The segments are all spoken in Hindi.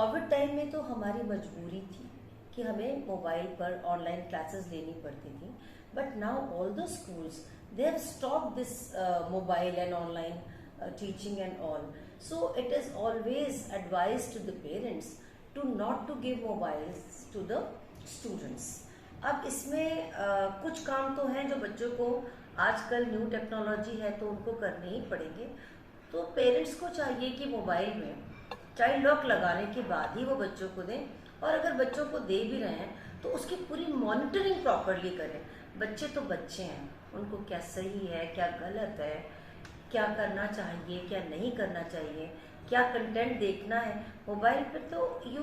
कोविड टाइम में तो हमारी मजबूरी थी कि हमें मोबाइल पर ऑनलाइन क्लासेस लेनी पड़ती थी, but now all the schools they have stop this mobile and online teaching and all. So it is always advised to the parents to not to give mobiles to the students. अब इसमें कुछ काम तो हैं जो बच्चों को, आजकल न्यू टेक्नोलॉजी है तो उनको करने ही पड़ेंगे। तो पेरेंट्स को चाहिए कि मोबाइल में चाइल्ड लॉक लगाने के बाद ही वो बच्चों को दें, और अगर बच्चों को दे भी रहे हैं तो उसकी पूरी मॉनिटरिंग प्रॉपरली करें। बच्चे तो बच्चे हैं, उनको क्या सही है क्या गलत है, क्या करना चाहिए क्या नहीं करना चाहिए, क्या कंटेंट देखना है। मोबाइल पर तो you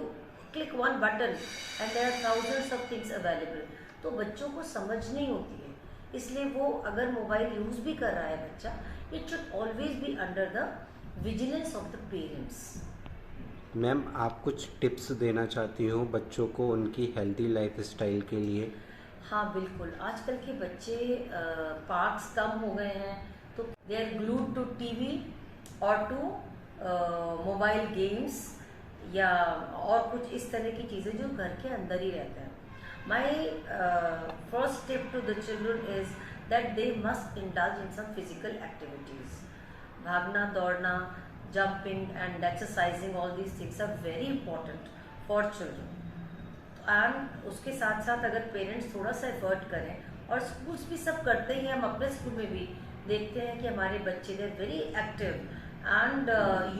click one button and there are thousands of things available. तो बच्चों को समझ नहीं होती है, इसलिए वो अगर मोबाइल यूज भी कर रहा है बच्चा, it should always be under the vigilance of the parents. Ma'am, आप कुछ टिप्स देना चाहती हो बच्चों को उनकी हेल्दी लाइफ स्टाइल के लिए? हाँ बिल्कुल, आजकल के बच्चे पार्क्स कम हो गए हैं तो they are glued to TV और टू मोबाइल गेम्स या और कुछ इस तरह की चीज़ें जो घर के अंदर ही रहते हैं। My first tip to the children is that they must indulge in some physical activities. भागना दौड़ना, jumping and exercising, all these things are very important for children. And उसके साथ साथ अगर पेरेंट्स थोड़ा सा एफर्ट करें, और स्कूल्स भी सब करते ही हैं, हम अपने स्कूल में भी देखते हैं कि हमारे बच्चे they very active, and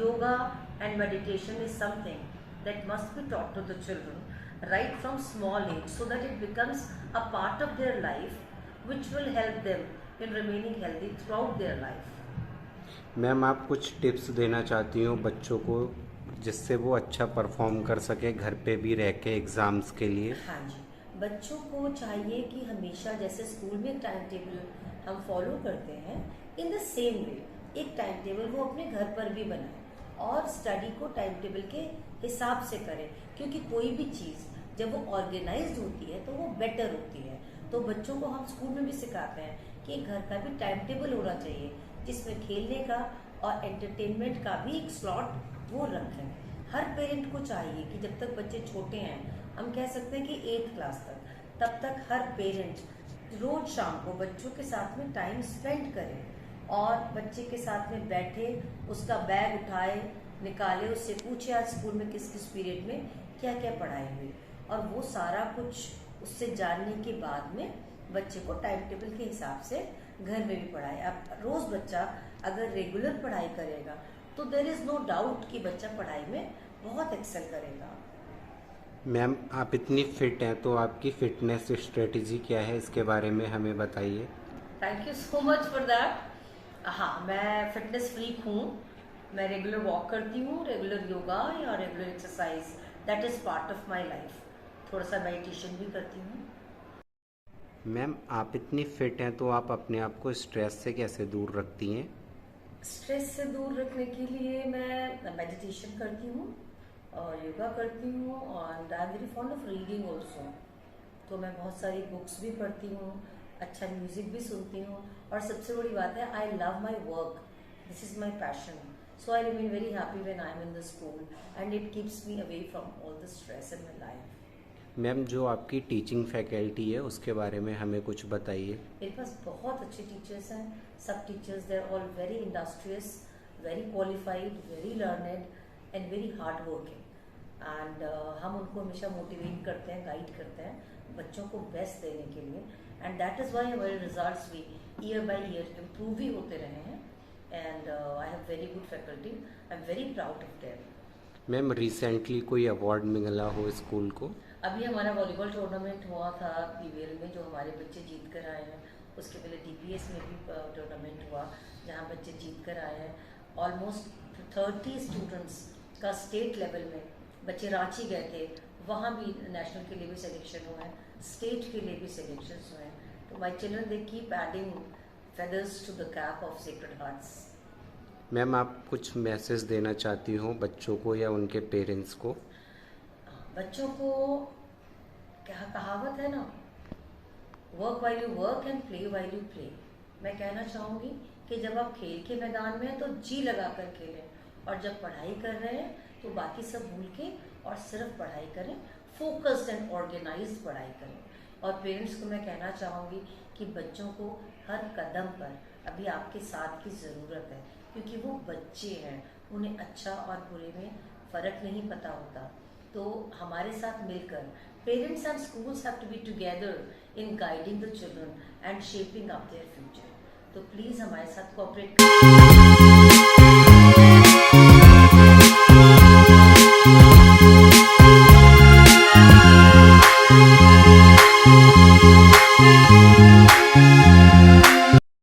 yoga and meditation is something that must be taught to the children right from small age, so that it becomes a part of their life which will help them in remaining healthy throughout their life. Ma'am, आप कुछ टिप्स देना चाहती हो बच्चों को जिससे वो अच्छा परफॉर्म कर सके घर पे भी रह के एग्ज़ाम्स के लिए? हाँ जी, बच्चों को चाहिए कि हमेशा जैसे स्कूल में टाइम टेबल हम फॉलो करते हैं, इन द सेम वे एक टाइम टेबल वो अपने घर पर भी बनाए और स्टडी को टाइम टेबल के हिसाब से करें, क्योंकि कोई भी चीज़ जब वो ऑर्गेनाइज्ड होती है तो वो बेटर होती है। तो बच्चों को हम स्कूल में भी सिखाते हैं कि घर का भी टाइम टेबल होना चाहिए, जिसमें खेलने का और एंटरटेनमेंट का भी एक स्लॉट वो रखें। हर पेरेंट को चाहिए कि जब तक बच्चे छोटे हैं, हम कह सकते हैं कि 8th क्लास तक, तब तक हर पेरेंट रोज शाम को बच्चों के साथ में टाइम स्पेंड करे और बच्चे के साथ में बैठे, उसका बैग उठाए निकाले, उससे पूछे आज स्कूल में किस किस पीरियड में क्या क्या पढ़ाई हुई, और वो सारा कुछ उससे जानने के बाद में बच्चे को टाइम टेबल के हिसाब से घर में भी पढ़ाए। अब रोज बच्चा अगर रेगुलर पढ़ाई करेगा तो देयर इज नो डाउट कि बच्चा पढ़ाई में बहुत एक्सेल करेगा। मैम, आप इतनी फिट हैं तो आपकी फिटनेस स्ट्रेटजी क्या है, इसके बारे में हमें बताइए। Thank you so much for that. हाँ, मैं फिटनेस फ्रीक हूँ। मैं रेगुलर वॉक करती हूँ, रेगुलर योगा या regular exercise, that is part of my life. थोड़ा सा मेडिटेशन भी करती हूँ। मैम, आप इतनी फिट हैं तो आप अपने आप को स्ट्रेस से कैसे दूर रखती हैं? स्ट्रेस से दूर रखने के लिए मैं मेडिटेशन करती हूँ और योगा करती हूँ, और I am very fond of reading also. तो मैं बहुत सारी बुक्स भी पढ़ती हूँ, अच्छा म्यूजिक भी सुनती हूँ, और सबसे बड़ी बात है I love my work, this is my passion, so I remain very happy when I am in the school and it keeps me away from all the stress in my life. Ma'am, जो आपकी टीचिंग फैकल्टी है उसके बारे में हमें कुछ बताइए। मेरे पास बहुत अच्छे टीचर्स हैं। सब teachers they are all very industrious, very qualified, very learned and very hard working, and हम उनको हमेशा मोटिवेट करते हैं, गाइड करते हैं बच्चों को बेस्ट देने के लिए, एंड दैट इज़ वाई हमारे रिजल्ट्स भी ईयर बाय ईयर इम्प्रूव ही होते रहे हैं, and I have very good faculty, I am very proud of them. Ma'am, recently कोई अवार्ड मिला हो स्कूल को? अभी हमारा वॉलीबॉल टूर्नामेंट हुआ था पीवीएल में, जो हमारे बच्चे जीत कर आए हैं। उसके पहले डीपीएस में भी टूर्नामेंट हुआ जहां बच्चे जीत कर आए हैं। ऑलमोस्ट 30 स्टूडेंट्स का स्टेट लेवल में बच्चे रांची गए थे, वहाँ भी नेशनल के लिए भी सिलेक्शन हुआ है, स्टेट के लिए भी सिलेक्शन हुए हैं। तो my children they keep adding feathers to the cap of Sacred Hearts. Ma'am, आप कुछ मैसेज देना चाहती हो बच्चों को या उनके पेरेंट्स को? बच्चों को क्या कहावत है ना, work while you work and play while you play. मैं कहना चाहूँगी कि जब आप खेल के मैदान में हैं तो जी लगा कर खेलें, और जब पढ़ाई कर रहे हैं तो बाकी सब भूल के और सिर्फ पढ़ाई करें, फोकस्ड एंड ऑर्गेनाइज्ड पढ़ाई करें। और पेरेंट्स को मैं कहना चाहूँगी कि बच्चों को हर कदम पर अभी आपके साथ की ज़रूरत है, क्योंकि वो बच्चे हैं, उन्हें अच्छा और बुरे में फ़र्क नहीं पता होता। तो हमारे साथ मिलकर parents and schools have to be together in guiding the children and shaping up their future. तो प्लीज़ हमारे साथ कोऑपरेट करें।